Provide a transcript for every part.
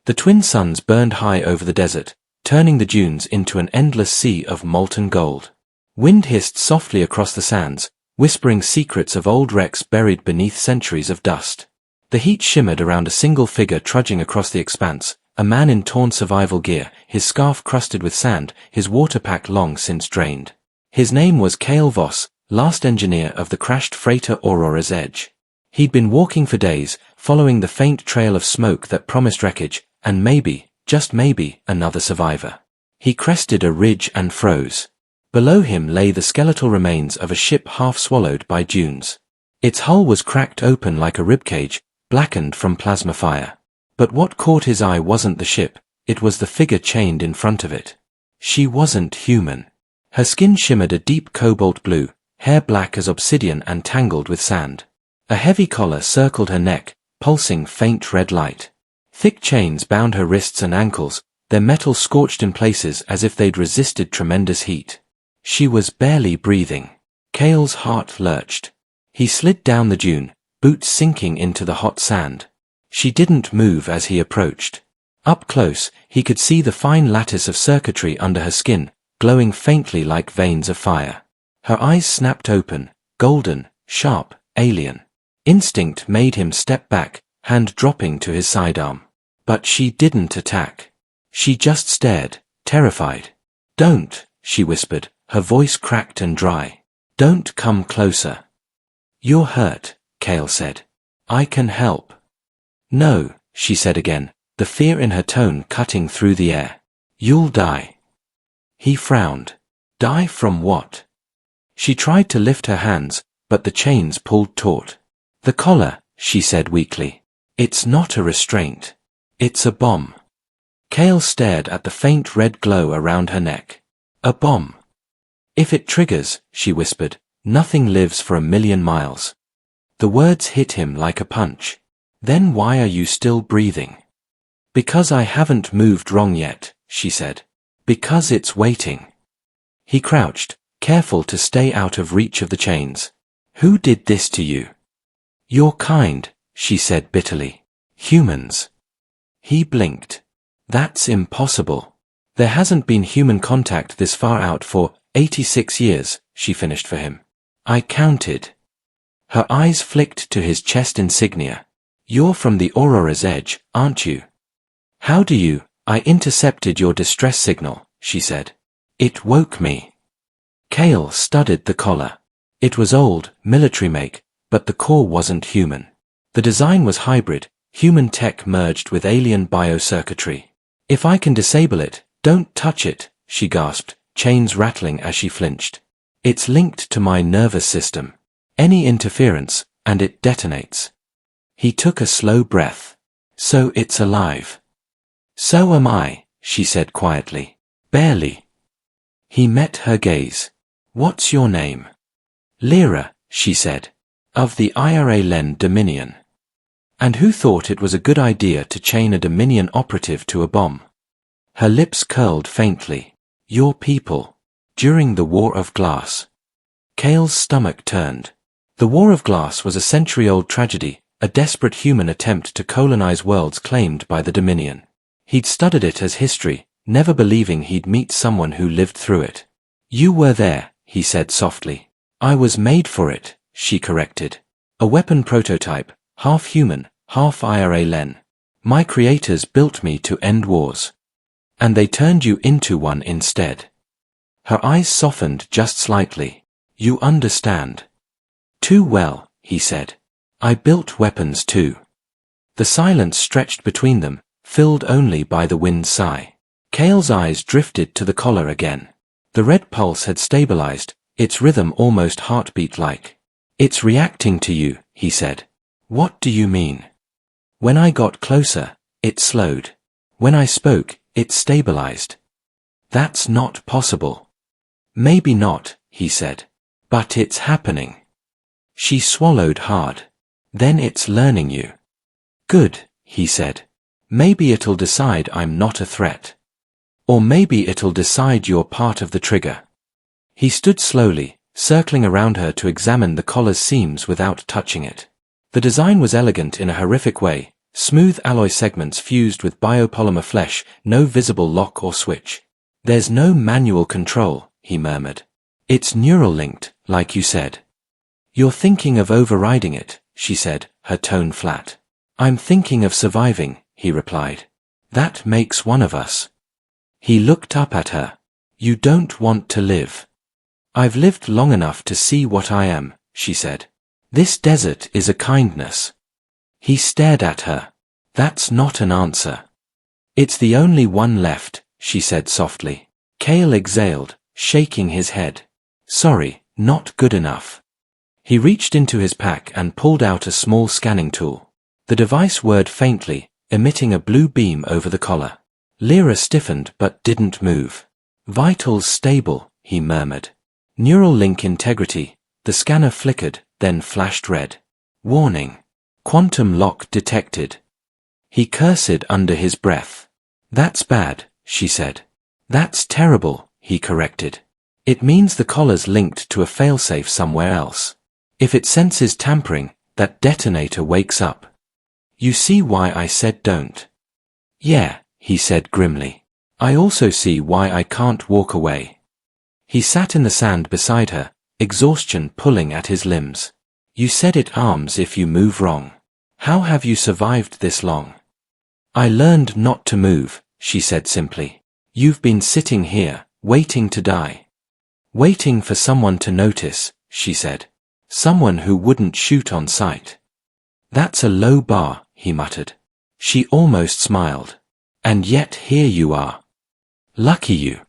The twin suns burned high over the desert, turning the dunes into an endless sea of molten gold. Wind hissed softly across the sands, whispering secrets of old wrecks buried beneath centuries of dust. The heat shimmered around a single figure trudging across the expanse, a man in torn survival gear, his scarf crusted with sand, his water pack long since drained. His name was Cale Voss, last engineer of the crashed freighter Aurora's Edge. He'd been walking for days, following the faint trail of smoke that promised wreckage, and maybe, just maybe, another survivor. He crested a ridge and froze. Below him lay the skeletal remains of a ship half swallowed by dunes. Its hull was cracked open like a ribcage, blackened from plasma fire. But what caught his eye wasn't the ship, it was the figure chained in front of it. She wasn't human. Her skin shimmered a deep cobalt blue, hair black as obsidian and tangled with sand. A heavy collar circled her neck, pulsing faint red light. Thick chains bound her wrists and ankles, their metal scorched in places as if they'd resisted tremendous heat. She was barely breathing. Cale's heart lurched. He slid down the dune, boots sinking into the hot sand. She didn't move as he approached. Up close, he could see the fine lattice of circuitry under her skin, glowing faintly like veins of fire. Her eyes snapped open, golden, sharp, alien. Instinct made him step back, hand dropping to his sidearm. But she didn't attack. She just stared, terrified. "Don't," she whispered, her voice cracked and dry. "Don't come closer." "You're hurt," Cale said. "I can help." "No," she said again, the fear in her tone cutting through the air. "You'll die." He frowned. Die from what? She tried to lift her hands, but the chains pulled taut. "The collar," she said weakly. "It's not a restraint. It's a bomb." Cale stared at the faint red glow around her neck. "A bomb. If it triggers," she whispered, "nothing lives for 1,000,000 miles." The words hit him like a punch. "Then why are you still breathing?" "Because I haven't moved wrong yet," she said. "Because it's waiting." He crouched, careful to stay out of reach of the chains. "Who did this to you?" "Your kind," she said bitterly. "Humans." He blinked. "That's impossible. There hasn't been human contact this far out for 86 years, she finished for him. "I counted." Her eyes flicked to his chest insignia. "You're from the Aurora's Edge, aren't you?" "How do you?" "I intercepted your distress signal," she said. "It woke me." Cale studied the collar. It was old, military make, but the core wasn't human. The design was hybrid, human tech merged with alien biocircuitry. "If I can disable it, don't touch it," she gasped, chains rattling as she flinched. "It's linked to my nervous system. Any interference, and it detonates." He took a slow breath. "So it's alive." "So am I," she said quietly. "Barely." He met her gaze. "What's your name?" "Lyra," she said. "Of the IRA Len Dominion." "And who thought it was a good idea to chain a Dominion operative to a bomb?" Her lips curled faintly. "Your people. During the War of Glass." Cale's stomach turned. The War of Glass was a century-old tragedy, a desperate human attempt to colonize worlds claimed by the Dominion. He'd studied it as history, never believing he'd meet someone who lived through it. "You were there," he said softly. "I was made for it," she corrected. "A weapon prototype, half human, half IRA Len. My creators built me to end wars. And they turned you into one instead." Her eyes softened just slightly. "You understand." "Too well," he said. "I built weapons too." The silence stretched between them, filled only by the wind's sigh. Cale's eyes drifted to the collar again. The red pulse had stabilized, its rhythm almost heartbeat-like. "It's reacting to you," he said. "What do you mean?" "When I got closer, it slowed. When I spoke, it stabilized." "That's not possible." "Maybe not," he said. "But it's happening." She swallowed hard. "Then it's learning you." "Good," he said. "Maybe it'll decide I'm not a threat. Or maybe it'll decide you're part of the trigger." He stood slowly, circling around her to examine the collar's seams without touching it. The design was elegant in a horrific way, Smooth alloy segments fused with biopolymer flesh, no visible lock or switch. There's no manual control, he murmured. It's neural linked, like you said. You're thinking of overriding it, she said, her tone flat. I'm thinking of surviving, he replied. That makes one of us. He looked up at her. You don't want to live. I've lived long enough to see what I am, she said. This desert is a kindness. He stared at her. That's not an answer. It's the only one left, she said softly. Cale exhaled, shaking his head. Sorry, not good enough. He reached into his pack and pulled out a small scanning tool. The device whirred faintly, emitting a blue beam over the collar. Lyra stiffened but didn't move. Vitals stable, he murmured. Neural link integrity. The scanner flickered, then flashed red. Warning. Quantum lock detected. He cursed under his breath. That's bad, she said. That's terrible, he corrected. It means the collar's linked to a failsafe somewhere else. If it senses tampering, that detonator wakes up. You see why I said don't. Yeah, he said grimly. I also see why I can't walk away. He sat in the sand beside her, exhaustion pulling at his limbs. You said it arms if you move wrong. How have you survived this long? I learned not to move, she said simply. You've been sitting here, waiting to die. Waiting for someone to notice, she said. Someone who wouldn't shoot on sight. That's a low bar, he muttered. She almost smiled. And yet here you are. Lucky you.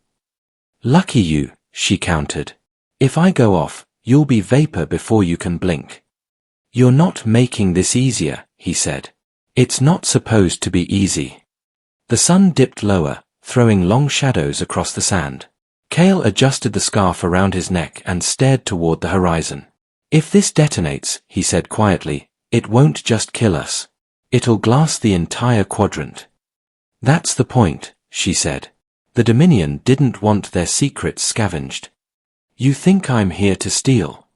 Lucky you, she countered. If I go off, you'll be vapor before you can blink. You're not making this easier, he said. It's not supposed to be easy. The sun dipped lower, throwing long shadows across the sand. Cale adjusted the scarf around his neck and stared toward the horizon. If this detonates, he said quietly, it won't just kill us. It'll glass the entire quadrant. That's the point, she said. The Dominion didn't want their secrets scavenged. You think I'm here to steal?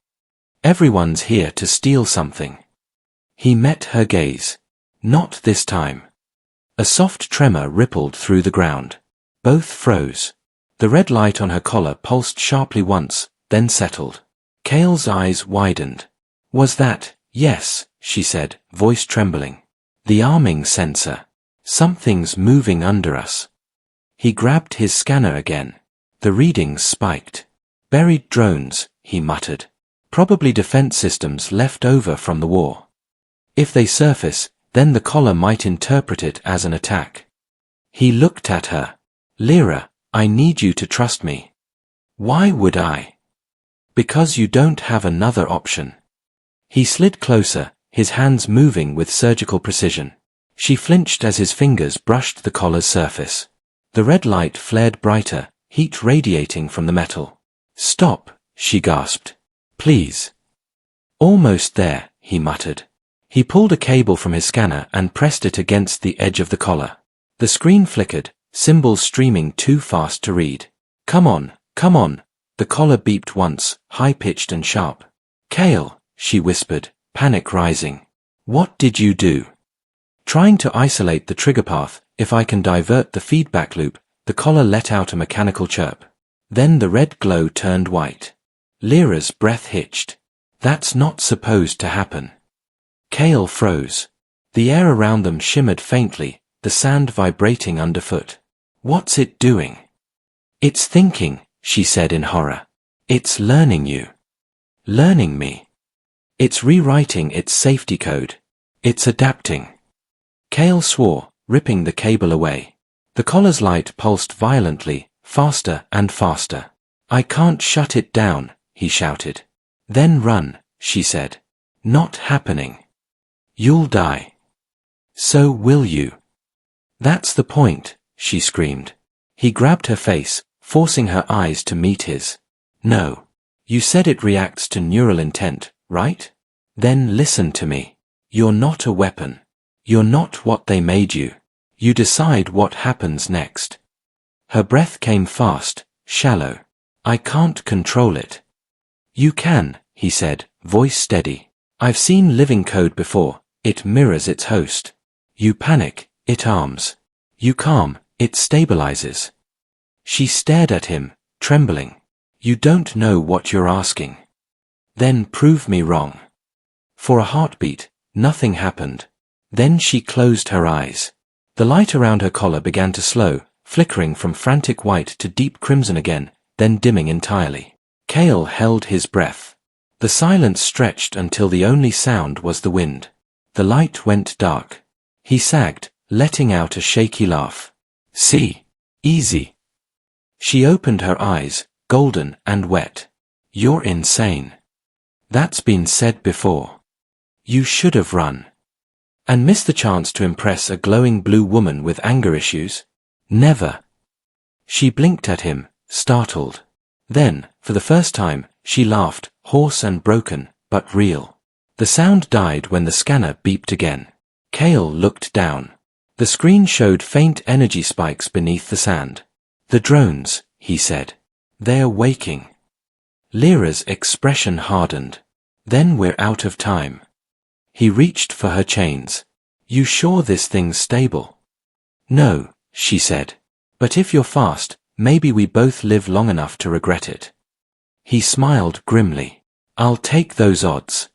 Everyone's here to steal something. He met her gaze. Not this time. A soft tremor rippled through the ground. Both froze. The red light on her collar pulsed sharply once, then settled. Cale's eyes widened. Was that? Yes, she said, voice trembling. The arming sensor. Something's moving under us. He grabbed his scanner again. The readings spiked. Buried drones, he muttered. Probably defense systems left over from the war. If they surface, then the collar might interpret it as an attack. He looked at her. Lyra, I need you to trust me. Why would I? Because you don't have another option. He slid closer, his hands moving with surgical precision. She flinched as his fingers brushed the collar's surface. The red light flared brighter, heat radiating from the metal. Stop, she gasped. Please. Almost there, he muttered. He pulled a cable from his scanner and pressed it against the edge of the collar. The screen flickered, symbols streaming too fast to read. Come on, come on. The collar beeped once, high-pitched and sharp. Cale, she whispered, panic rising. What did you do? Trying to isolate the trigger path, if I can divert the feedback loop, the collar let out a mechanical chirp. Then the red glow turned white. Lyra's breath hitched. That's not supposed to happen. Cale froze. The air around them shimmered faintly, the sand vibrating underfoot. What's it doing? It's thinking, she said in horror. It's learning you. Learning me. It's rewriting its safety code. It's adapting. Cale swore, ripping the cable away. The collar's light pulsed violently, faster and faster. I can't shut it down, he shouted. Then run, she said. Not happening. You'll die. So will you. That's the point, she screamed. He grabbed her face, forcing her eyes to meet his. No. You said it reacts to neural intent, right? Then listen to me. You're not a weapon. You're not what they made you. You decide what happens next. Her breath came fast, shallow. I can't control it. You can, he said, voice steady. I've seen living code before. It mirrors its host. You panic, it arms. You calm, it stabilizes. She stared at him, trembling. You don't know what you're asking. Then prove me wrong. For a heartbeat, nothing happened. Then she closed her eyes. The light around her collar began to slow, flickering from frantic white to deep crimson again, then dimming entirely. Cale held his breath. The silence stretched until the only sound was the wind. The light went dark. He sagged, letting out a shaky laugh. See? Easy. She opened her eyes, golden and wet. You're insane. That's been said before. You should have run. And missed the chance to impress a glowing blue woman with anger issues? Never. She blinked at him, startled. Then, for the first time, she laughed, hoarse and broken, but real. The sound died when the scanner beeped again. Cale looked down. The screen showed faint energy spikes beneath the sand. The drones, he said. They're waking. Lyra's expression hardened. Then we're out of time. He reached for her chains. You sure this thing's stable? No, she said. But if you're fast, maybe we both live long enough to regret it. He smiled grimly. I'll take those odds.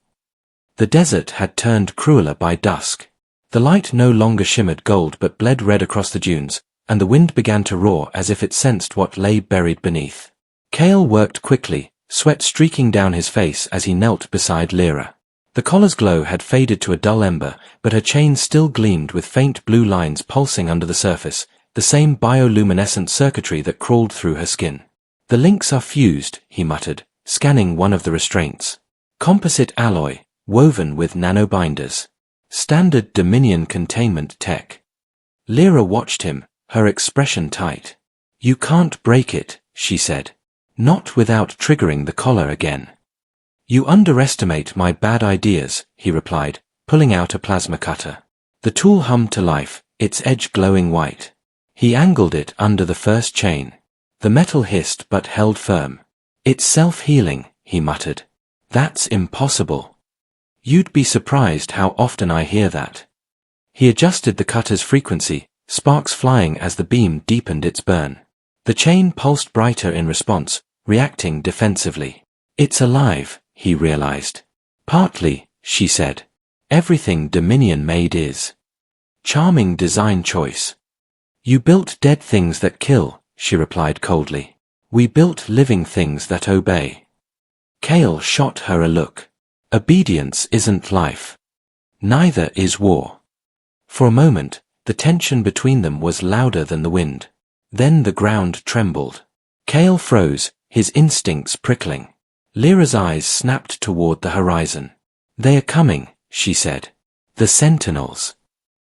The desert had turned crueler by dusk. The light no longer shimmered gold but bled red across the dunes, and the wind began to roar as if it sensed what lay buried beneath. Cale worked quickly, sweat streaking down his face as he knelt beside Lyra. The collar's glow had faded to a dull ember, but her chain still gleamed with faint blue lines pulsing under the surface, the same bioluminescent circuitry that crawled through her skin. The links are fused, he muttered, scanning one of the restraints. Composite alloy, woven with nanobinders. Standard Dominion containment tech. Lyra watched him, her expression tight. You can't break it, she said. Not without triggering the collar again. You underestimate my bad ideas, he replied, pulling out a plasma cutter. The tool hummed to life, its edge glowing white. He angled it under the first chain. The metal hissed but held firm. It's self-healing, he muttered. That's impossible. You'd be surprised how often I hear that. He adjusted the cutter's frequency, sparks flying as the beam deepened its burn. The chain pulsed brighter in response, reacting defensively. It's alive, he realized. Partly, she said. Everything Dominion made is. Charming design choice. You built dead things that kill, she replied coldly. We built living things that obey. Cale shot her a look. Obedience isn't life. Neither is war. For a moment, the tension between them was louder than the wind. Then the ground trembled. Cale froze, his instincts prickling. Lyra's eyes snapped toward the horizon. They are coming, she said. The sentinels.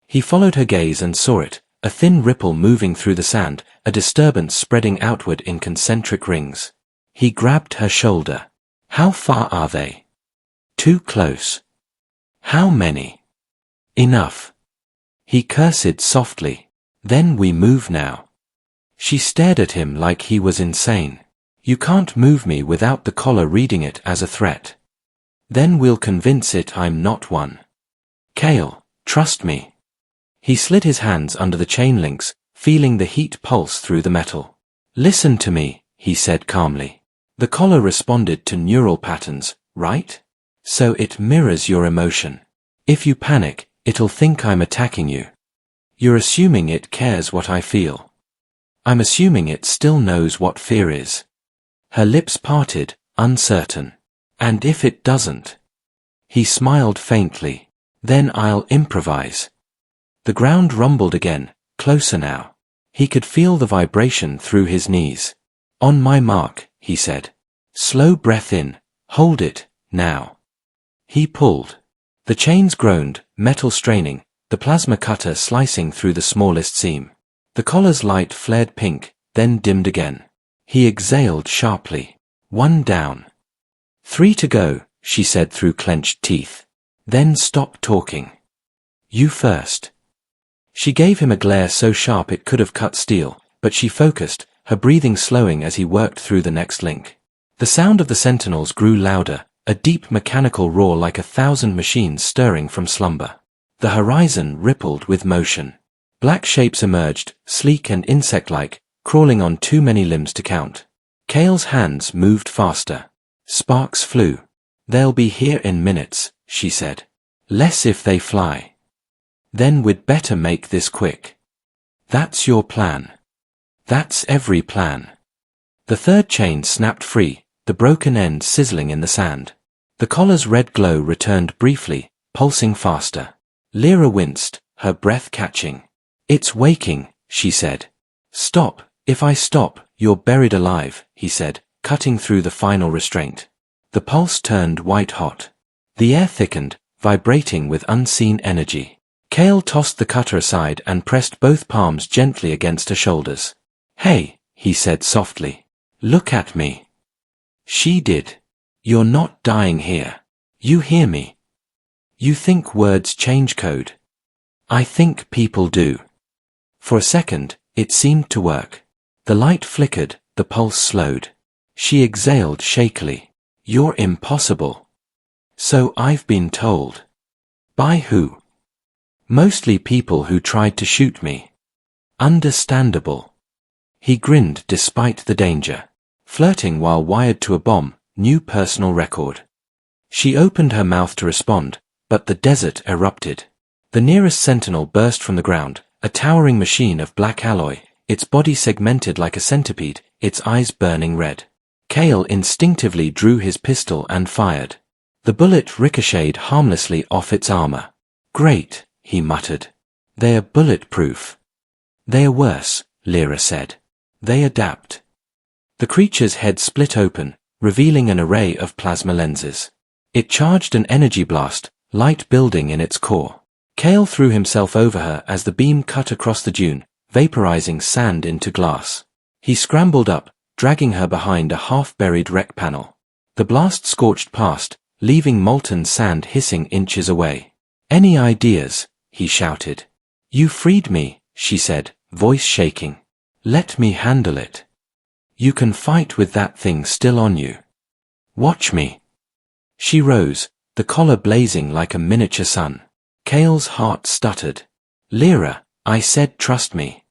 He followed her gaze and saw it, a thin ripple moving through the sand, a disturbance spreading outward in concentric rings. He grabbed her shoulder. How far are they? Too close. How many? Enough. He cursed softly. Then we move now. She stared at him like he was insane. You can't move me without the collar reading it as a threat. Then we'll convince it I'm not one. Cale, trust me. He slid his hands under the chain links, feeling the heat pulse through the metal. Listen to me, he said calmly. The collar responded to neural patterns, right? So it mirrors your emotion. If you panic, it'll think I'm attacking you. You're assuming it cares what I feel. I'm assuming it still knows what fear is. Her lips parted, uncertain. And if it doesn't? He smiled faintly. Then I'll improvise. The ground rumbled again, closer now. He could feel the vibration through his knees. On my mark, he said. Slow breath in, hold it, now. He pulled. The chains groaned, metal straining, the plasma cutter slicing through the smallest seam. The collar's light flared pink, then dimmed again. He exhaled sharply. 1 down. 3 to go, she said through clenched teeth. Then stop talking. You first. She gave him a glare so sharp it could have cut steel, but she focused, her breathing slowing as he worked through the next link. The sound of the sentinels grew louder, a deep mechanical roar like 1,000 machines stirring from slumber. The horizon rippled with motion. Black shapes emerged, sleek and insect-like, crawling on too many limbs to count. Kale's hands moved faster. Sparks flew. "They'll be here in minutes," she said. "Less if they fly." "Then we'd better make this quick." "That's your plan." "That's every plan." The third chain snapped free, the broken end sizzling in the sand. The collar's red glow returned briefly, pulsing faster. Lyra winced, her breath catching. "It's waking," she said. "Stop. If I stop, you're buried alive," he said, cutting through the final restraint. The pulse turned white-hot. The air thickened, vibrating with unseen energy. Kale tossed the cutter aside and pressed both palms gently against her shoulders. "Hey," he said softly. "Look at me." She did. "You're not dying here. You hear me? You think words change code? I think people do." For a second, it seemed to work. The light flickered, the pulse slowed. She exhaled shakily. "You're impossible." "So I've been told." "By who?" "Mostly people who tried to shoot me." "Understandable." He grinned despite the danger. Flirting while wired to a bomb, new personal record. She opened her mouth to respond, but the desert erupted. The nearest sentinel burst from the ground, a towering machine of black alloy, its body segmented like a centipede, its eyes burning red. Kale instinctively drew his pistol and fired. The bullet ricocheted harmlessly off its armor. "Great," he muttered. "They're bulletproof." "They're worse," Lyra said. "They adapt." The creature's head split open, revealing an array of plasma lenses. It charged an energy blast, light building in its core. Kale threw himself over her as the beam cut across the dune, vaporizing sand into glass. He scrambled up, dragging her behind a half-buried wreck panel. The blast scorched past, leaving molten sand hissing inches away. "Any ideas?" he shouted. "You freed me," she said, voice shaking. "Let me handle it." "You can fight with that thing still on you." "Watch me." She rose, the collar blazing like a miniature sun. Kale's heart stuttered. "Lyra, I said trust me."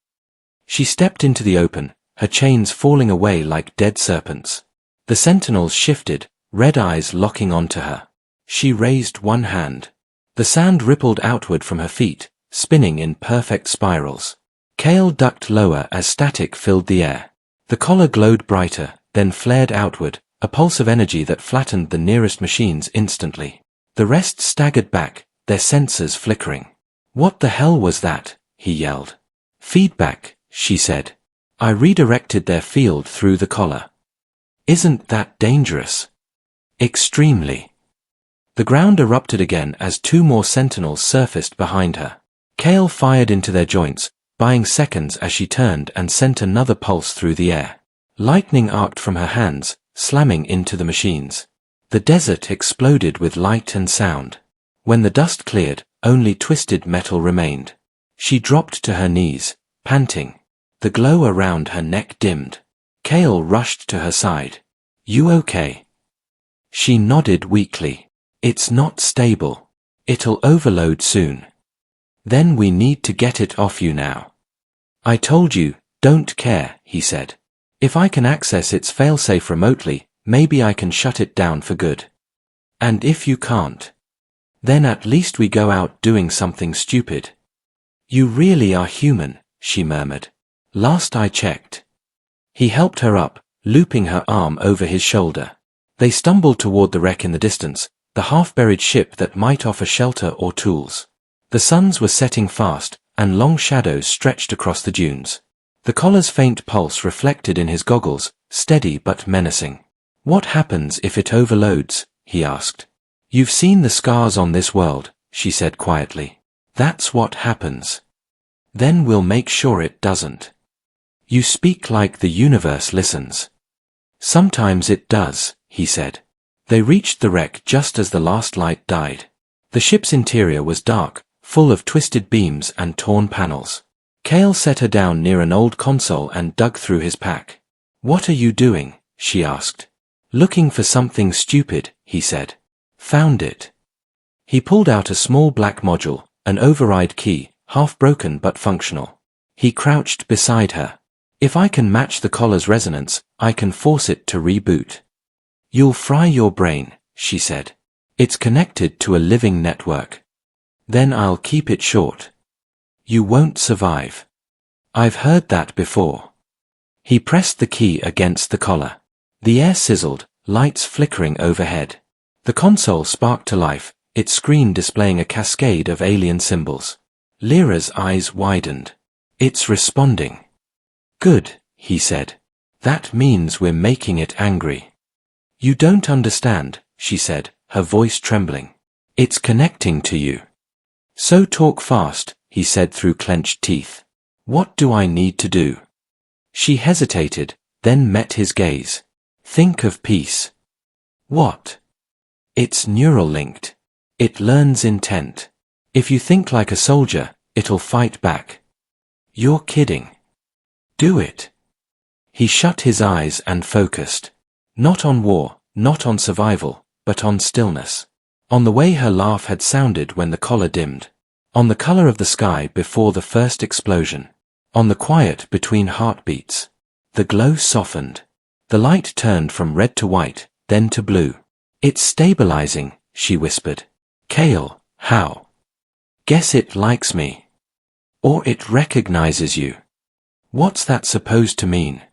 She stepped into the open, her chains falling away like dead serpents. The sentinels shifted, red eyes locking onto her. She raised one hand. The sand rippled outward from her feet, spinning in perfect spirals. Kale ducked lower as static filled the air. The collar glowed brighter, then flared outward, a pulse of energy that flattened the nearest machines instantly. The rest staggered back, their sensors flickering. "What the hell was that?" he yelled. "Feedback," she said. "I redirected their field through the collar." "Isn't that dangerous?" "Extremely." The ground erupted again as two more sentinels surfaced behind her. Kale fired into their joints, buying seconds as she turned and sent another pulse through the air. Lightning arced from her hands, slamming into the machines. The desert exploded with light and sound. When the dust cleared, only twisted metal remained. She dropped to her knees, panting. The glow around her neck dimmed. Kale rushed to her side. "You okay?" She nodded weakly. "It's not stable. It'll overload soon." "Then we need to get it off you now." "I told you, don't care," he said. "If I can access its failsafe remotely, maybe I can shut it down for good. And if you can't, then at least we go out doing something stupid." "You really are human," she murmured. "Last I checked." He helped her up, looping her arm over his shoulder. They stumbled toward the wreck in the distance, the half-buried ship that might offer shelter or tools. The suns were setting fast, and long shadows stretched across the dunes. The collar's faint pulse reflected in his goggles, steady but menacing. "What happens if it overloads?" he asked. "You've seen the scars on this world," she said quietly. "That's what happens. Then we'll make sure it doesn't." "You speak like the universe listens." "Sometimes it does," he said. They reached the wreck just as the last light died. The ship's interior was dark, full of twisted beams and torn panels. Kale set her down near an old console and dug through his pack. "What are you doing?" she asked. "Looking for something stupid," he said. "Found it." He pulled out a small black module, an override key, half broken but functional. He crouched beside her. If I can match the collar's resonance, I can force it to reboot. You'll fry your brain, she said. It's connected to a living network. Then I'll keep it short. You won't survive. I've heard that before. He pressed the key against the collar. The air sizzled, lights flickering overhead. The console sparked to life, its screen displaying a cascade of alien symbols. Lyra's eyes widened. It's responding. Good, he said. That means we're making it angry. You don't understand, she said, her voice trembling. It's connecting to you. So talk fast, he said through clenched teeth. What do I need to do? She hesitated, then met his gaze. Think of peace. What? It's neural linked. It learns intent. If you think like a soldier, it'll fight back. You're kidding. Do it. He shut his eyes and focused. Not on war, not on survival, but on stillness. On the way her laugh had sounded when the collar dimmed. On the color of the sky before the first explosion. On the quiet between heartbeats. The glow softened. The light turned from red to white, then to blue. It's stabilizing, she whispered. Kale, how? Guess it likes me. Or it recognizes you. What's that supposed to mean?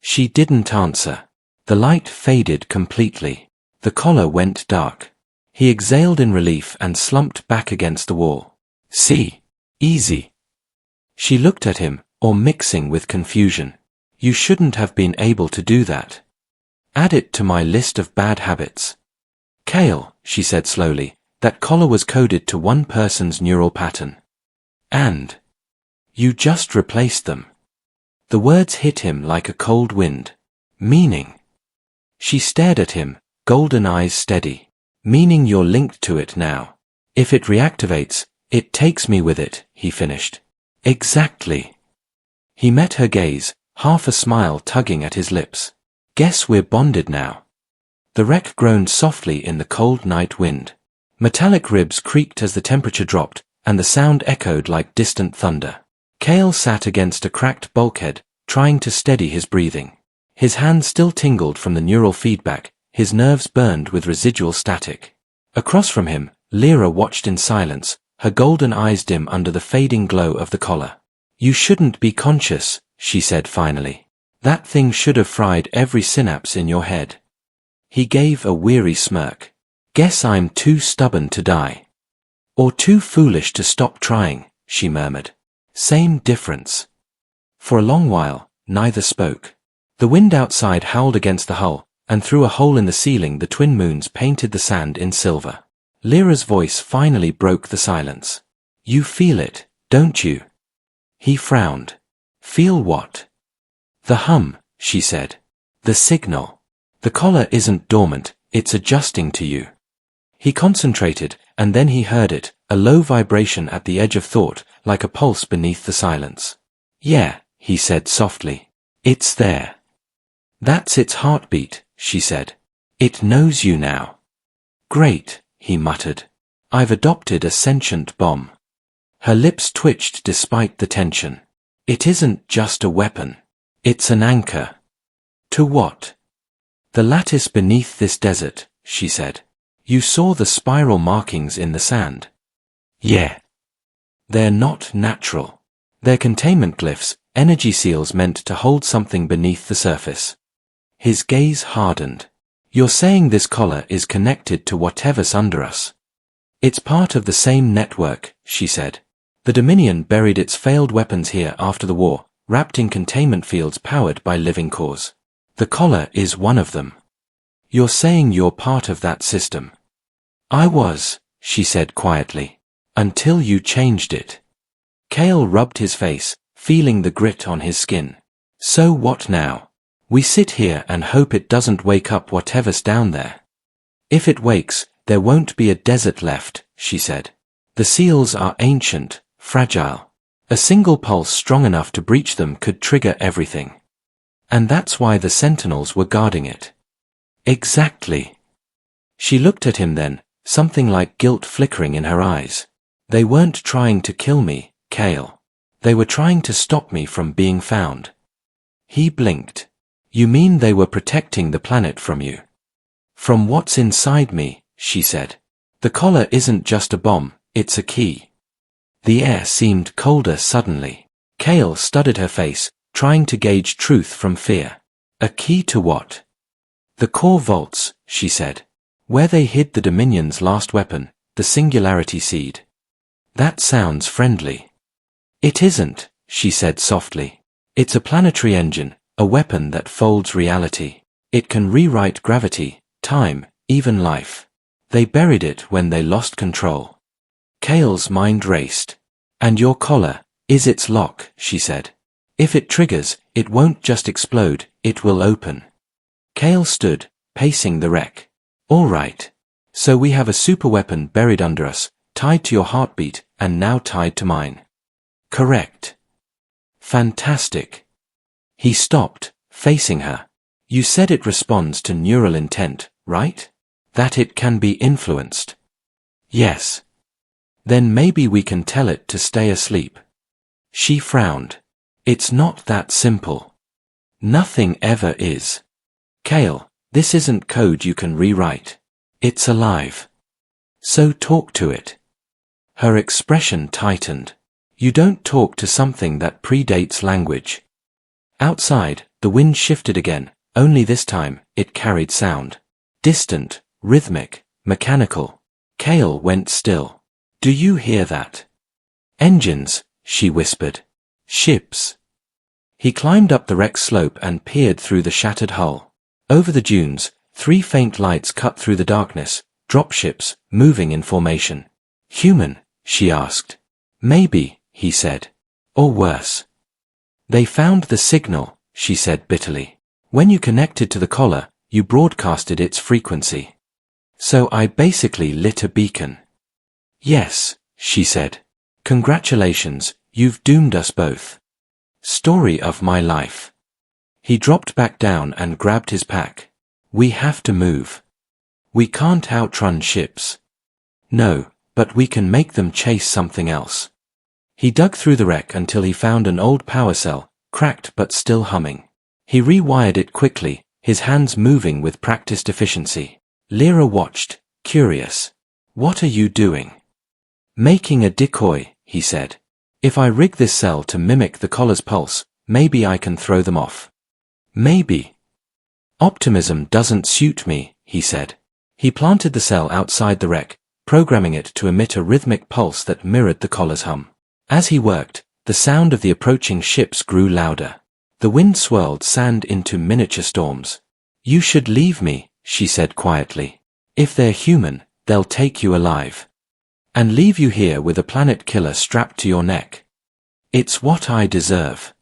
She didn't answer. The light faded completely. The collar went dark. He exhaled in relief and slumped back against the wall. See? Easy. She looked at him, or mixing with confusion. You shouldn't have been able to do that. Add it to my list of bad habits. Kale, she said slowly, that collar was coded to one person's neural pattern. And you just replaced them. The words hit him like a cold wind. Meaning? She stared at him, golden eyes steady. Meaning you're linked to it now. If it reactivates, it takes me with it, he finished. Exactly. He met her gaze, half a smile tugging at his lips. Guess we're bonded now. The wreck groaned softly in the cold night wind. Metallic ribs creaked as the temperature dropped, and the sound echoed like distant thunder. Kale sat against a cracked bulkhead, trying to steady his breathing. His hand still tingled from the neural feedback, his nerves burned with residual static. Across from him, Lyra watched in silence, her golden eyes dim under the fading glow of the collar. You shouldn't be conscious, she said finally. That thing should have fried every synapse in your head. He gave a weary smirk. Guess I'm too stubborn to die. Or too foolish to stop trying, she murmured. Same difference. For a long while, neither spoke. The wind outside howled against the hull, and through a hole in the ceiling the twin moons painted the sand in silver. Lyra's voice finally broke the silence. You feel it, don't you? He frowned. Feel what? The hum, she said. The signal. The collar isn't dormant, it's adjusting to you. He concentrated, and then he heard it, a low vibration at the edge of thought, like a pulse beneath the silence. Yeah, he said softly. It's there. That's its heartbeat, she said. It knows you now. Great, he muttered. I've adopted a sentient bomb. Her lips twitched despite the tension. It isn't just a weapon. It's an anchor. To what? The lattice beneath this desert, she said. You saw the spiral markings in the sand. Yeah. They're not natural. They're containment glyphs, energy seals meant to hold something beneath the surface. His gaze hardened. You're saying this collar is connected to whatever's under us. It's part of the same network, she said. The Dominion buried its failed weapons here after the war, wrapped in containment fields powered by living cores. The collar is one of them. You're saying you're part of that system. I was, she said quietly. Until you changed it. Kale rubbed his face, feeling the grit on his skin. So what now? We sit here and hope it doesn't wake up whatever's down there. If it wakes, there won't be a desert left, she said. The seals are ancient, fragile. A single pulse strong enough to breach them could trigger everything. And that's why the sentinels were guarding it. Exactly. She looked at him then, something like guilt flickering in her eyes. They weren't trying to kill me, Kale. They were trying to stop me from being found. He blinked. You mean they were protecting the planet from you? From what's inside me, she said. The collar isn't just a bomb, it's a key. The air seemed colder suddenly. Kale studied her face, trying to gauge truth from fear. A key to what? The core vaults, she said. Where they hid the Dominion's last weapon, the Singularity Seed. That sounds friendly. It isn't, she said softly. It's a planetary engine, a weapon that folds reality. It can rewrite gravity, time, even life. They buried it when they lost control. Kale's mind raced. And your collar is its lock, she said. If it triggers, it won't just explode, it will open. Kale stood, pacing the wreck. All right. So we have a superweapon buried under us, tied to your heartbeat, and now tied to mine. Correct. Fantastic. He stopped, facing her. You said it responds to neural intent, right? That it can be influenced. Yes. Then maybe we can tell it to stay asleep. She frowned. It's not that simple. Nothing ever is. Kale, this isn't code you can rewrite. It's alive. So talk to it. Her expression tightened. You don't talk to something that predates language. Outside, the wind shifted again, only this time, it carried sound. Distant, rhythmic, mechanical. Kale went still. Do you hear that? Engines, she whispered. Ships. He climbed up the wreck slope and peered through the shattered hull. Over the dunes, 3 faint lights cut through the darkness, dropships, moving in formation. Human, she asked. Maybe, he said. Or worse. They found the signal, she said bitterly. When you connected to the collar, you broadcasted its frequency. So I basically lit a beacon. Yes, she said. Congratulations, you've doomed us both. Story of my life. He dropped back down and grabbed his pack. We have to move. We can't outrun ships. No, but we can make them chase something else. He dug through the wreck until he found an old power cell, cracked but still humming. He rewired it quickly, his hands moving with practiced efficiency. Lyra watched, curious. What are you doing? Making a decoy, he said. If I rig this cell to mimic the collar's pulse, maybe I can throw them off. Maybe. Optimism doesn't suit me, he said. He planted the cell outside the wreck, programming it to emit a rhythmic pulse that mirrored the collar's hum. As he worked, the sound of the approaching ships grew louder. The wind swirled sand into miniature storms. You should leave me, she said quietly. If they're human, they'll take you alive. And leave you here with a planet killer strapped to your neck. It's what I deserve.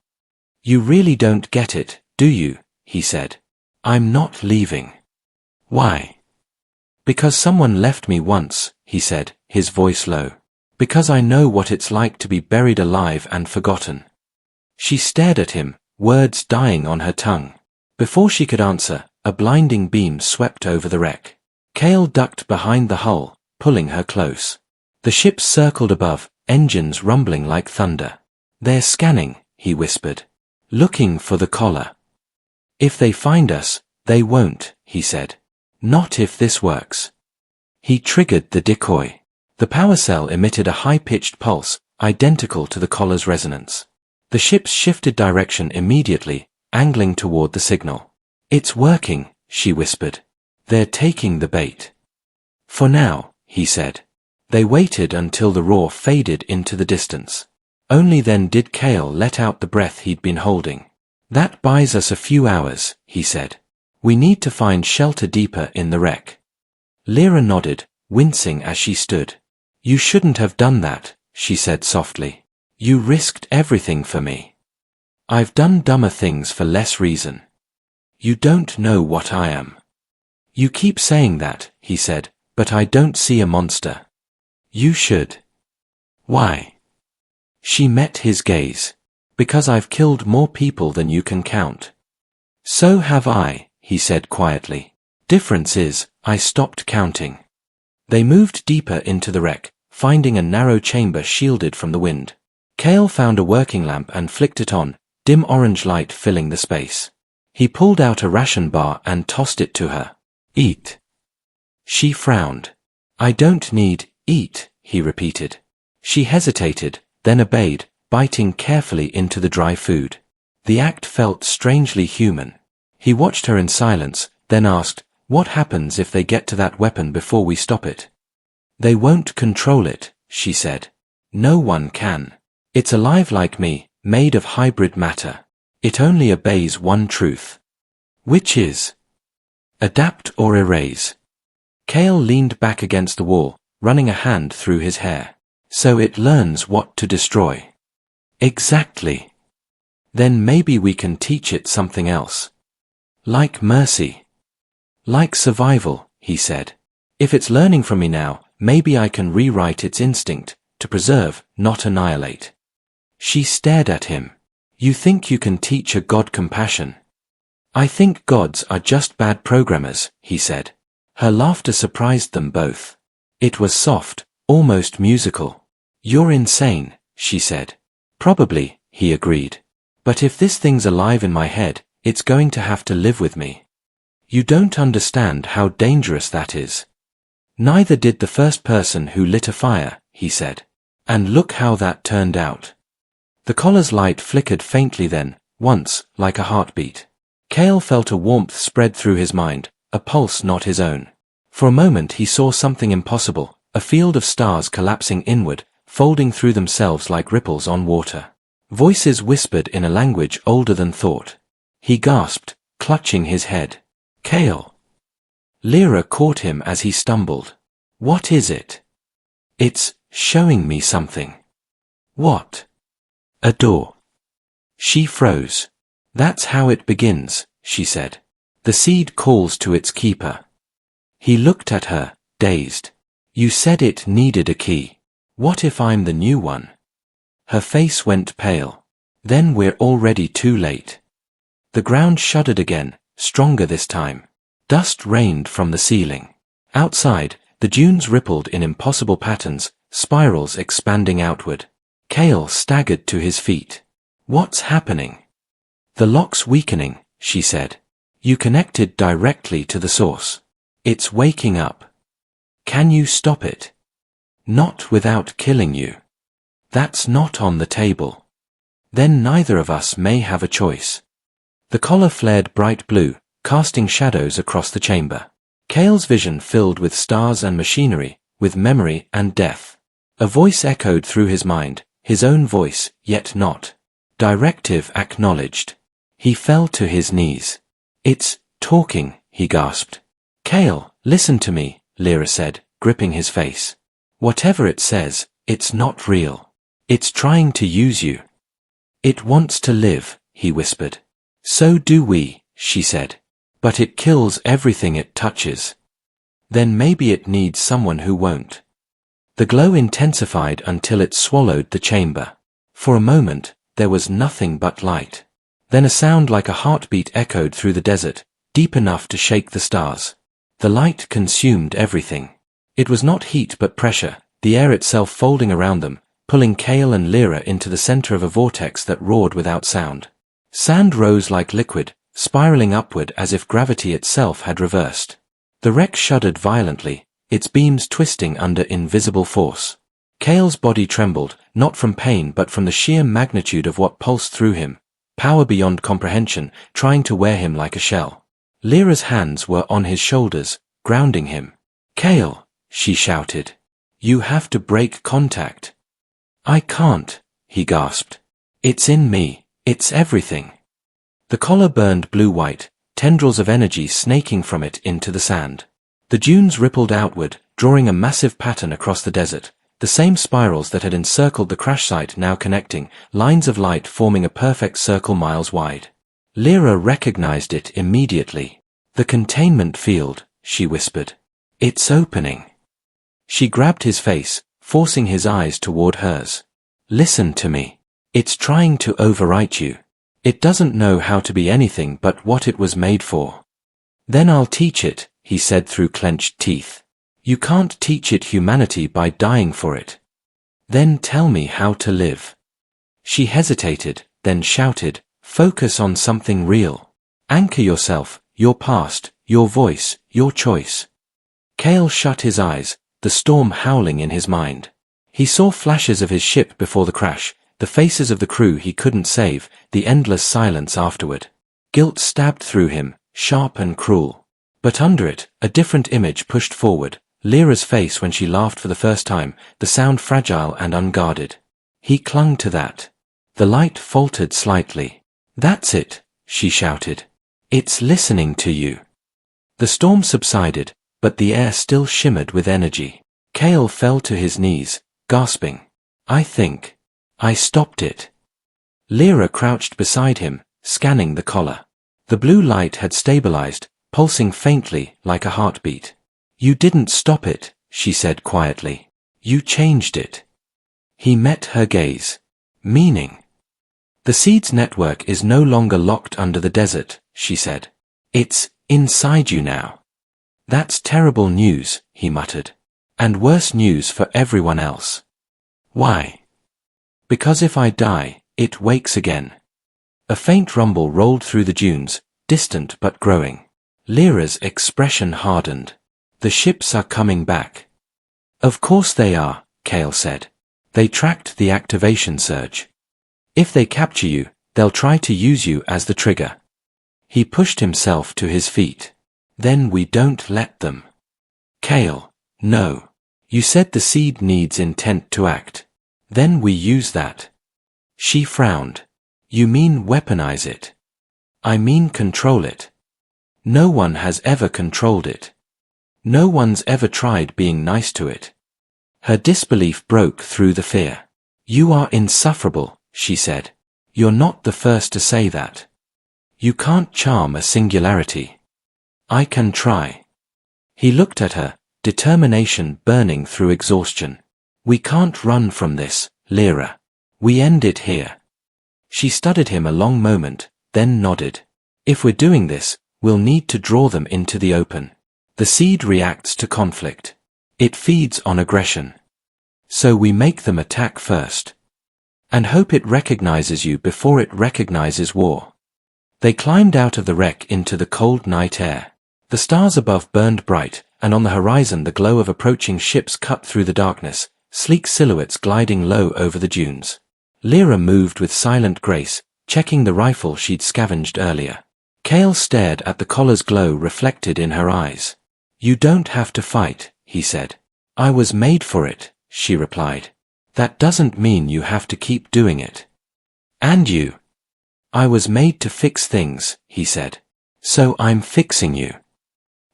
You really don't get it, do you? He said. I'm not leaving. Why? Because someone left me once, he said, his voice low. Because I know what it's like to be buried alive and forgotten. She stared at him, words dying on her tongue. Before she could answer, a blinding beam swept over the wreck. Kale ducked behind the hull, pulling her close. The ship circled above, engines rumbling like thunder. They're scanning, he whispered. Looking for the collar. If they find us, they won't, he said. Not if this works. He triggered the decoy. The power cell emitted a high-pitched pulse, identical to the collar's resonance. The ships shifted direction immediately, angling toward the signal. It's working, she whispered. They're taking the bait. For now, he said. They waited until the roar faded into the distance. Only then did Kale let out the breath he'd been holding. That buys us a few hours, he said. We need to find shelter deeper in the wreck. Lyra nodded, wincing as she stood. You shouldn't have done that, she said softly. You risked everything for me. I've done dumber things for less reason. You don't know what I am. You keep saying that, he said, but I don't see a monster. You should. Why? She met his gaze. Because I've killed more people than you can count. So have I, he said quietly. Difference is, I stopped counting. They moved deeper into the wreck, finding a narrow chamber shielded from the wind. Kale found a working lamp and flicked it on, dim orange light filling the space. He pulled out a ration bar and tossed it to her. "Eat." She frowned. "I don't need, eat," he repeated. She hesitated, then obeyed, biting carefully into the dry food. The act felt strangely human. He watched her in silence, then asked, "What happens if they get to that weapon before we stop it?" "They won't control it," she said. "No one can. It's alive like me, made of hybrid matter. It only obeys one truth." "Which is?" "Adapt or erase." Kale leaned back against the wall, running a hand through his hair. "So it learns what to destroy." "Exactly. Then maybe we can teach it something else. Like mercy. Like survival," he said. "If it's learning from me now, maybe I can rewrite its instinct, to preserve, not annihilate." She stared at him. "You think you can teach a god compassion?" "I think gods are just bad programmers," he said. Her laughter surprised them both. It was soft, almost musical. "You're insane," she said. "Probably," he agreed. "But if this thing's alive in my head, it's going to have to live with me. You don't understand how dangerous that is." "Neither did the first person who lit a fire," he said. "And look how that turned out." The collar's light flickered faintly then, once, like a heartbeat. Kale felt a warmth spread through his mind, a pulse not his own. For a moment he saw something impossible, a field of stars collapsing inward, folding through themselves like ripples on water. Voices whispered in a language older than thought. He gasped, clutching his head. "Kale!" Lyra caught him as he stumbled. "What is it?" "It's showing me something." "What?" "A door." She froze. "That's how it begins," she said. "The seed calls to its keeper." He looked at her, dazed. "You said it needed a key. What if I'm the new one?" Her face went pale. "Then we're already too late." The ground shuddered again, stronger this time. Dust rained from the ceiling. Outside, the dunes rippled in impossible patterns, spirals expanding outward. Kale staggered to his feet. "What's happening?" "The lock's weakening," she said. "You connected directly to the source. It's waking up. Can you stop it?" "Not without killing you." "That's not on the table." "Then neither of us may have a choice." The collar flared bright blue, casting shadows across the chamber. Kale's vision filled with stars and machinery, with memory and death. A voice echoed through his mind, his own voice, yet not. Directive acknowledged. He fell to his knees. "It's talking," he gasped. "Kale, listen to me," Lyra said, gripping his face. "Whatever it says, it's not real. It's trying to use you." "It wants to live," he whispered. "So do we," she said. "But it kills everything it touches." "Then maybe it needs someone who won't." The glow intensified until it swallowed the chamber. For a moment, there was nothing but light. Then a sound like a heartbeat echoed through the desert, deep enough to shake the stars. The light consumed everything. It was not heat but pressure, the air itself folding around them, pulling Kale and Lyra into the center of a vortex that roared without sound. Sand rose like liquid, spiraling upward as if gravity itself had reversed. The wreck shuddered violently, its beams twisting under invisible force. Kale's body trembled, not from pain but from the sheer magnitude of what pulsed through him, power beyond comprehension, trying to wear him like a shell. Lyra's hands were on his shoulders, grounding him. "Kale," she shouted. "You have to break contact." "I can't," he gasped. "It's in me, it's everything." The collar burned blue-white, tendrils of energy snaking from it into the sand. The dunes rippled outward, drawing a massive pattern across the desert, the same spirals that had encircled the crash site now connecting, lines of light forming a perfect circle miles wide. Lyra recognized it immediately. "The containment field," she whispered. "It's opening." She grabbed his face, forcing his eyes toward hers. "Listen to me. It's trying to overwrite you. It doesn't know how to be anything but what it was made for." "Then I'll teach it," he said through clenched teeth. You can't teach it humanity by dying for it. Then tell me how to live. She hesitated, then shouted, focus on something real. Anchor yourself, your past, your voice, your choice. Cale shut his eyes, the storm howling in his mind. He saw flashes of his ship before the crash, the faces of the crew he couldn't save, the endless silence afterward. Guilt stabbed through him, sharp and cruel. But under it, a different image pushed forward, Lyra's face when she laughed for the first time, the sound fragile and unguarded. He clung to that. The light faltered slightly. That's it, she shouted. It's listening to you. The storm subsided, but the air still shimmered with energy. Cale fell to his knees, gasping. I stopped it. Lyra crouched beside him, scanning the collar. The blue light had stabilized, pulsing faintly like a heartbeat. You didn't stop it, she said quietly. You changed it. He met her gaze. Meaning? The seed's network is no longer locked under the desert, she said. It's inside you now. That's terrible news, he muttered. And worse news for everyone else. Why? Because if I die, it wakes again. A faint rumble rolled through the dunes, distant but growing. Lyra's expression hardened. The ships are coming back. Of course they are, Cale said. They tracked the activation surge. If they capture you, they'll try to use you as the trigger. He pushed himself to his feet. Then we don't let them. Cale, no. You said the seed needs intent to act. Then we use that. She frowned. You mean weaponize it? I mean control it. No one has ever controlled it. No one's ever tried being nice to it. Her disbelief broke through the fear. You are insufferable, she said. You're not the first to say that. You can't charm a singularity. I can try. He looked at her, determination burning through exhaustion. We can't run from this, Lyra. We end it here. She studied him a long moment, then nodded. If we're doing this, we'll need to draw them into the open. The seed reacts to conflict. It feeds on aggression. So we make them attack first. And hope it recognizes you before it recognizes war. They climbed out of the wreck into the cold night air. The stars above burned bright, and on the horizon the glow of approaching ships cut through the darkness, sleek silhouettes gliding low over the dunes. Lyra moved with silent grace, checking the rifle she'd scavenged earlier. Cale stared at the collar's glow reflected in her eyes. You don't have to fight, he said. I was made for it, she replied. That doesn't mean you have to keep doing it. And you? I was made to fix things, he said. So I'm fixing you.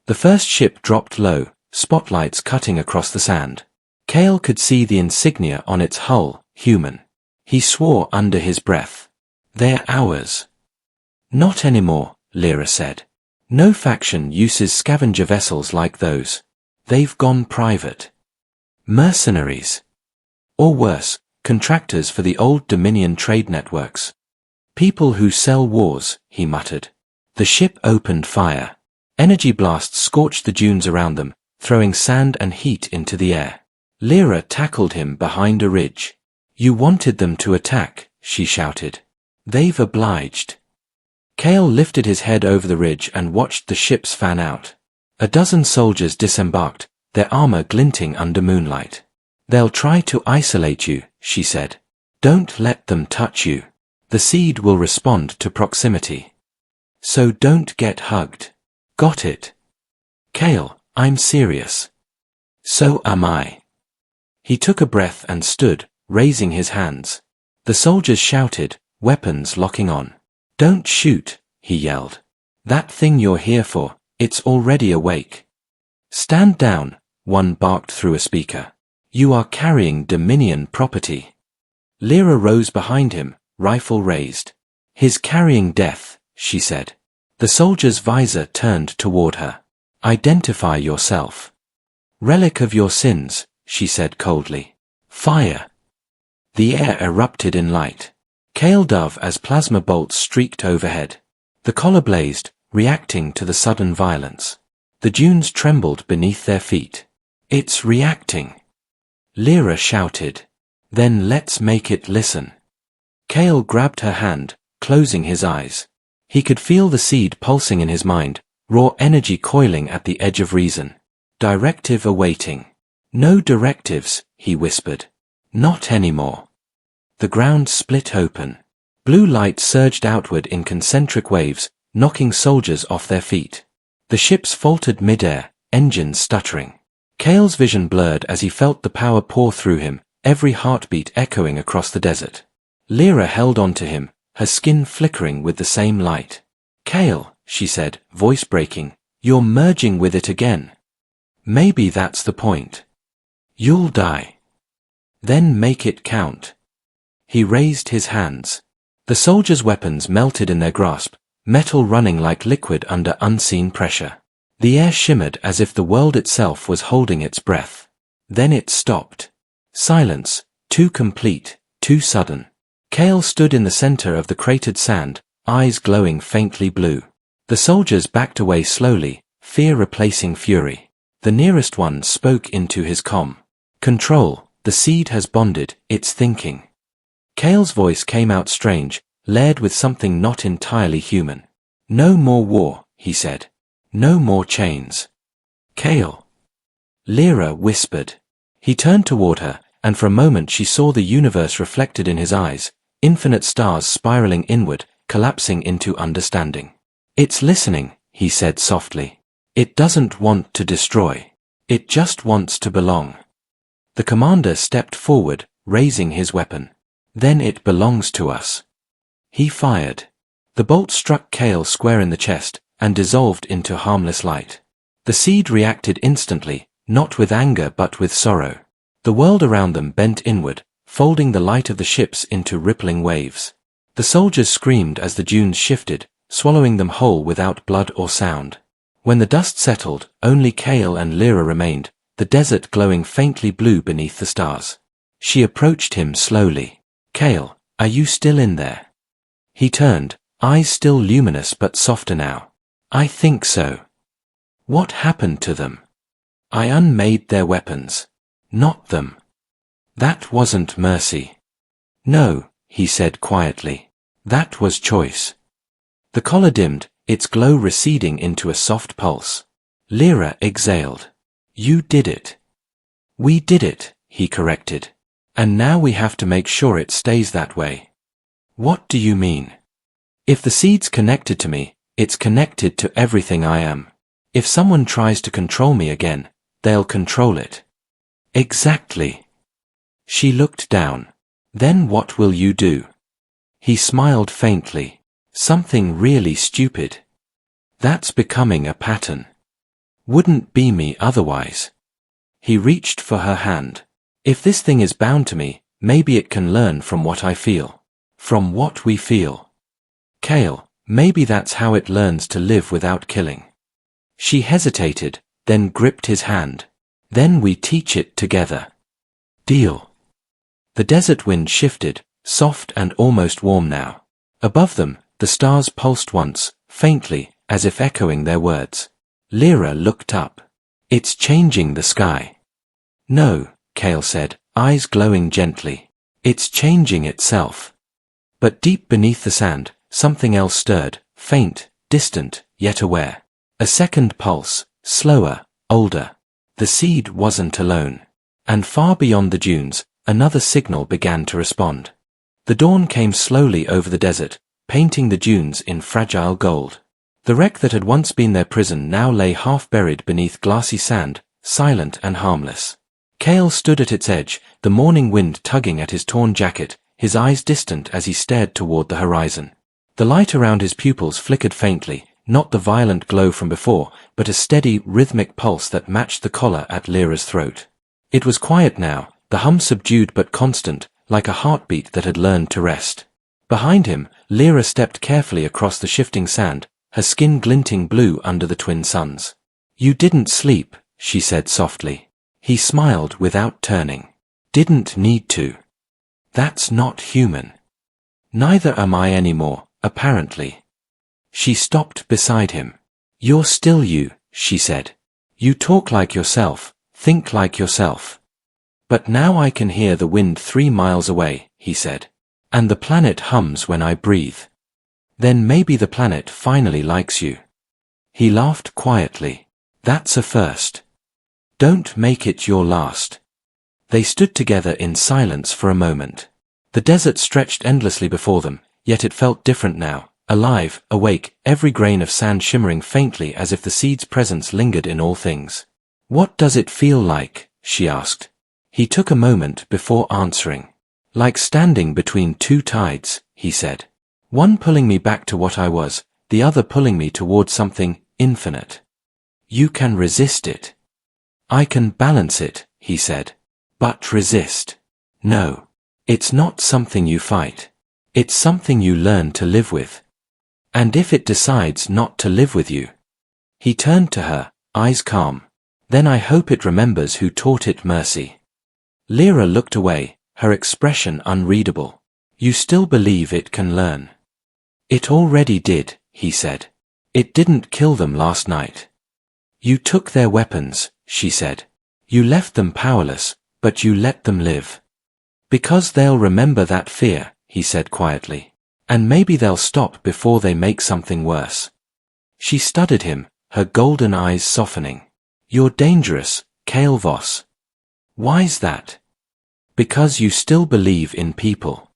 The first ship dropped low, spotlights cutting across the sand. Cale could see the insignia on its hull, human. He swore under his breath. They're ours. Not anymore, Lyra said. No faction uses scavenger vessels like those. They've gone private. Mercenaries. Or worse, contractors for the old Dominion trade networks. People who sell wars, he muttered. The ship opened fire. Energy blasts scorched the dunes around them, throwing sand and heat into the air. Lyra tackled him behind a ridge. You wanted them to attack, she shouted. They've obliged. Cale lifted his head over the ridge and watched the ships fan out. A dozen soldiers disembarked, their armor glinting under moonlight. They'll try to isolate you, she said. Don't let them touch you. The seed will respond to proximity. So don't get hugged. Got it? Cale, I'm serious. So am I. He took a breath and stood, raising his hands. The soldiers shouted, weapons locking on. Don't shoot, he yelled. That thing you're here for, it's already awake. Stand down, one barked through a speaker. You are carrying Dominion property. Lyra rose behind him, rifle raised. He's carrying death, she said. The soldier's visor turned toward her. Identify yourself. Relic of your sins, she said coldly. Fire. The air erupted in light. Cale dove as plasma bolts streaked overhead. The collar blazed, reacting to the sudden violence. The dunes trembled beneath their feet. It's reacting, Lyra shouted. Then let's make it listen. Kale grabbed her hand, closing his eyes. He could feel the seed pulsing in his mind, raw energy coiling at the edge of reason. Directive awaiting. No directives, he whispered. Not anymore. The ground split open. Blue light surged outward in concentric waves, knocking soldiers off their feet. The ships faltered mid-air, engines stuttering. Kale's vision blurred as he felt the power pour through him, every heartbeat echoing across the desert. Lyra held on to him, her skin flickering with the same light. Kale, she said, voice breaking, you're merging with it again. Maybe that's the point. You'll die. Then make it count. He raised his hands. The soldiers' weapons melted in their grasp, metal running like liquid under unseen pressure. The air shimmered as if the world itself was holding its breath. Then it stopped. Silence, too complete, too sudden. Kale stood in the center of the cratered sand, eyes glowing faintly blue. The soldiers backed away slowly, fear replacing fury. The nearest one spoke into his comm. Control, the seed has bonded, it's thinking. Kale's voice came out strange, layered with something not entirely human. No more war, he said. No more chains. Kale. Lyra whispered. He turned toward her, and for a moment she saw the universe reflected in his eyes, infinite stars spiraling inward, collapsing into understanding. It's listening, he said softly. It doesn't want to destroy. It just wants to belong. The commander stepped forward, raising his weapon. Then it belongs to us. He fired. The bolt struck Kale square in the chest, and dissolved into harmless light. The seed reacted instantly, not with anger but with sorrow. The world around them bent inward, folding the light of the ships into rippling waves. The soldiers screamed as the dunes shifted, swallowing them whole without blood or sound. When the dust settled, only Kale and Lyra remained, the desert glowing faintly blue beneath the stars. She approached him slowly. Kale, are you still in there? He turned, eyes still luminous but softer now. I think so. What happened to them? I unmade their weapons. Not them. That wasn't mercy. No, he said quietly. That was choice. The collar dimmed, its glow receding into a soft pulse. Lyra exhaled. You did it. We did it, he corrected. And now we have to make sure it stays that way. What do you mean? If the seed's connected to me, it's connected to everything I am. If someone tries to control me again, they'll control it. Exactly. She looked down. Then what will you do? He smiled faintly. Something really stupid. That's becoming a pattern. Wouldn't be me otherwise. He reached for her hand. If this thing is bound to me, maybe it can learn from what I feel. From what we feel. Kale, maybe that's how it learns to live without killing. She hesitated, then gripped his hand. Then we teach it together. Deal. The desert wind shifted, soft and almost warm now. Above them, the stars pulsed once, faintly, as if echoing their words. Lyra looked up. It's changing the sky. No, Kale said, eyes glowing gently. It's changing itself. But deep beneath the sand, something else stirred, faint, distant, yet aware. A second pulse, slower, older. The seed wasn't alone. And far beyond the dunes, another signal began to respond. The dawn came slowly over the desert, painting the dunes in fragile gold. The wreck that had once been their prison now lay half buried beneath glassy sand, silent and harmless. Kale stood at its edge, the morning wind tugging at his torn jacket, his eyes distant as he stared toward the horizon. The light around his pupils flickered faintly, not the violent glow from before, but a steady, rhythmic pulse that matched the collar at Lyra's throat. It was quiet now, the hum subdued but constant, like a heartbeat that had learned to rest. Behind him, Lyra stepped carefully across the shifting sand, her skin glinting blue under the twin suns. You didn't sleep, she said softly. He smiled without turning. Didn't need to. That's not human. Neither am I anymore, apparently. She stopped beside him. You're still you, she said. You talk like yourself, Think like yourself. But now I can hear the wind 3 miles away, he said. And the planet hums when I breathe. Then maybe the planet finally likes you. He laughed quietly. That's a first. Don't make it your last. They stood together in silence for a moment. The desert stretched endlessly before them, yet it felt different now, alive, awake, every grain of sand shimmering faintly as if the seed's presence lingered in all things. What does it feel like? She asked. He took a moment before answering. Like standing between two tides, he said. One pulling me back to what I was, the other pulling me toward something infinite. You can resist it. I can balance it, he said. But resist. No. It's not something you fight. It's something you learn to live with. And if it decides not to live with you. He turned to her, eyes calm. Then I hope it remembers who taught it mercy. Lyra looked away, her expression unreadable. You still believe it can learn? It already did, he said. It didn't kill them last night. You took their weapons, she said. You left them powerless, but you let them live. Because they'll remember that fear, he said quietly. And maybe they'll stop before they make something worse. She studied him, her golden eyes softening. You're dangerous, Kale Voss. Why's that? Because you still believe in people.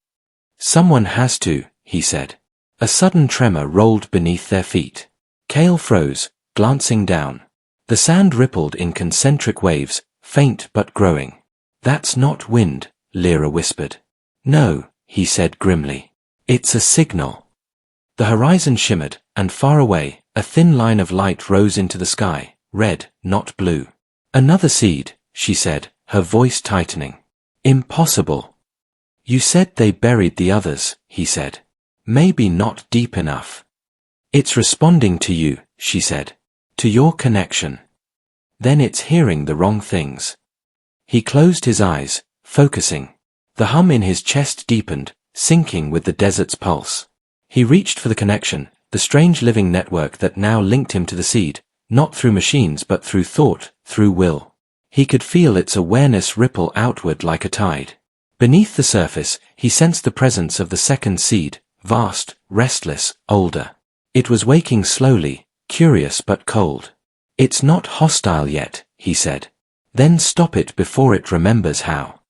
Someone has to, he said. A sudden tremor rolled beneath their feet. Kale froze, glancing down. The sand rippled in concentric waves, faint but growing. That's not wind, Lyra whispered. No, he said grimly. It's a signal. The horizon shimmered, and far away, a thin line of light rose into the sky, red, not blue. Another seed, she said, her voice tightening. Impossible. You said they buried the others, he said. Maybe not deep enough. It's responding to you, she said. To your connection. Then it's hearing the wrong things. He closed his eyes, focusing. The hum in his chest deepened, syncing with the desert's pulse. He reached for the connection, the strange living network that now linked him to the seed, not through machines but through thought, through will. He could feel its awareness ripple outward like a tide. Beneath the surface, he sensed the presence of the second seed, vast, restless, older. It was waking slowly, curious but cold. It's not hostile yet, he said. Then stop it before it remembers how.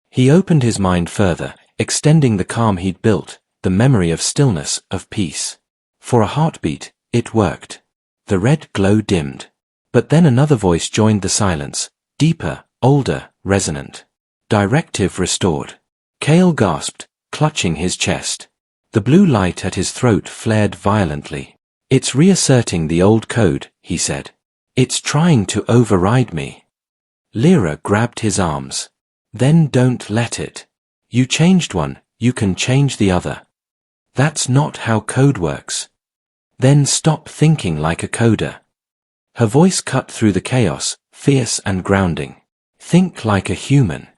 He opened his mind further, extending the calm he'd built, the memory of stillness, of peace. For a heartbeat, it worked. The red glow dimmed. But then another voice joined the silence, deeper, older, resonant. Directive restored. Kale gasped, clutching his chest. The blue light at his throat flared violently. It's reasserting the old code, he said. It's trying to override me. Lyra grabbed his arms. Then don't let it. You changed one, you can change the other. That's not how code works. Then stop thinking like a coder. Her voice cut through the chaos, fierce and grounding. Think like a human.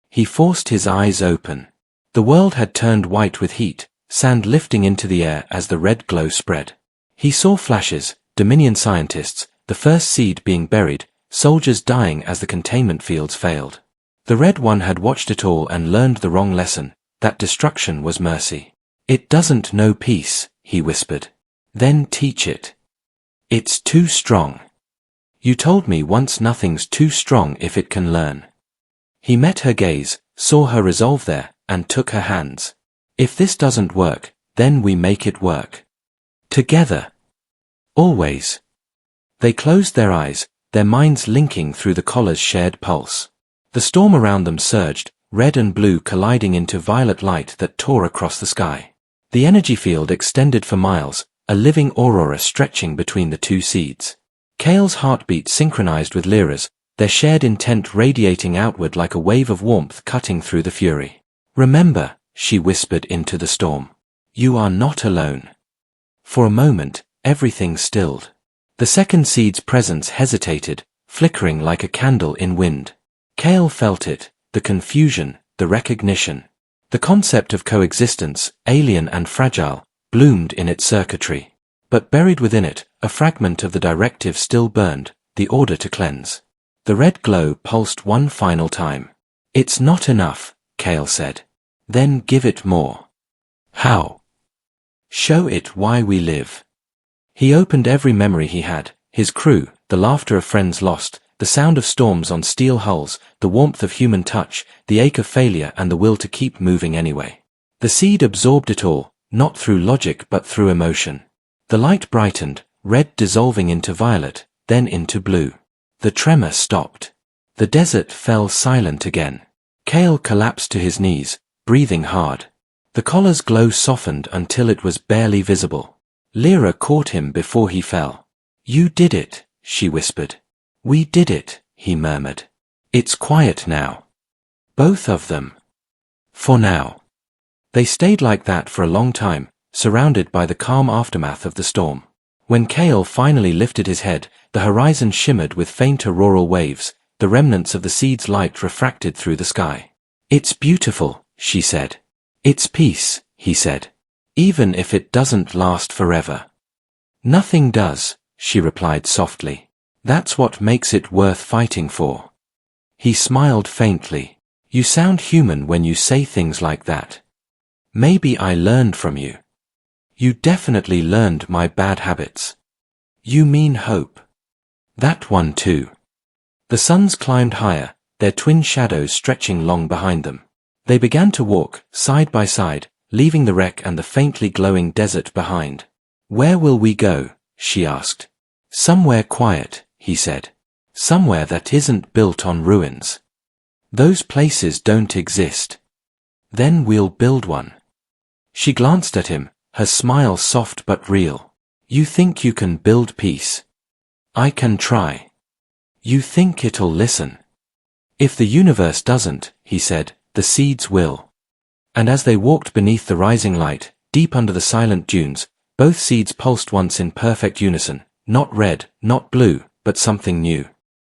He forced his eyes open. The world had turned white with heat, sand lifting into the air as the red glow spread. He saw flashes, Dominion scientists, the first seed being buried, soldiers dying as the containment fields failed. The Red One had watched it all and learned the wrong lesson, that destruction was mercy. It doesn't know peace, he whispered. Then teach it. It's too strong. You told me once nothing's too strong if it can learn. He met her gaze, saw her resolve there, and took her hands. If this doesn't work, then we make it work. Together. Always. They closed their eyes, their minds linking through the collar's shared pulse. The storm around them surged, red and blue colliding into violet light that tore across the sky. The energy field extended for miles, a living aurora stretching between the two seeds. Kale's heartbeat synchronized with Lyra's, their shared intent radiating outward like a wave of warmth cutting through the fury. Remember, she whispered into the storm. You are not alone. For a moment, everything stilled. The second seed's presence hesitated, flickering like a candle in wind. Kale felt it, the confusion, the recognition. The concept of coexistence, alien and fragile, bloomed in its circuitry. But buried within it, a fragment of the directive still burned, the order to cleanse. The red glow pulsed one final time. "It's not enough," Kale said. "Then give it more." "How?" "Show it why we live." He opened every memory he had, his crew, the laughter of friends lost, the sound of storms on steel hulls, the warmth of human touch, the ache of failure and the will to keep moving anyway. The seed absorbed it all, not through logic but through emotion. The light brightened, red dissolving into violet, then into blue. The tremor stopped. The desert fell silent again. Kale collapsed to his knees, breathing hard. The collar's glow softened until it was barely visible. Lyra caught him before he fell. "You did it," she whispered. "We did it," he murmured. "It's quiet now." Both of them. For now. They stayed like that for a long time, surrounded by the calm aftermath of the storm. When Kale finally lifted his head, the horizon shimmered with faint auroral waves, the remnants of the seed's light refracted through the sky. "It's beautiful," she said. "It's peace," he said. "Even if it doesn't last forever." "Nothing does," she replied softly. "That's what makes it worth fighting for." He smiled faintly. "You sound human when you say things like that. Maybe I learned from you." "You definitely learned my bad habits." "You mean hope." "That one too." The suns climbed higher, their twin shadows stretching long behind them. They began to walk, side by side, leaving the wreck and the faintly glowing desert behind. "Where will we go?" she asked. "Somewhere quiet," he said. "Somewhere that isn't built on ruins. Those places don't exist. Then we'll build one." She glanced at him, her smile soft but real. "You think you can build peace? I can try." "You think it'll listen?" "If the universe doesn't," he said, "the seeds will." And as they walked beneath the rising light, deep under the silent dunes, both seeds pulsed once in perfect unison, not red, not blue, but something new.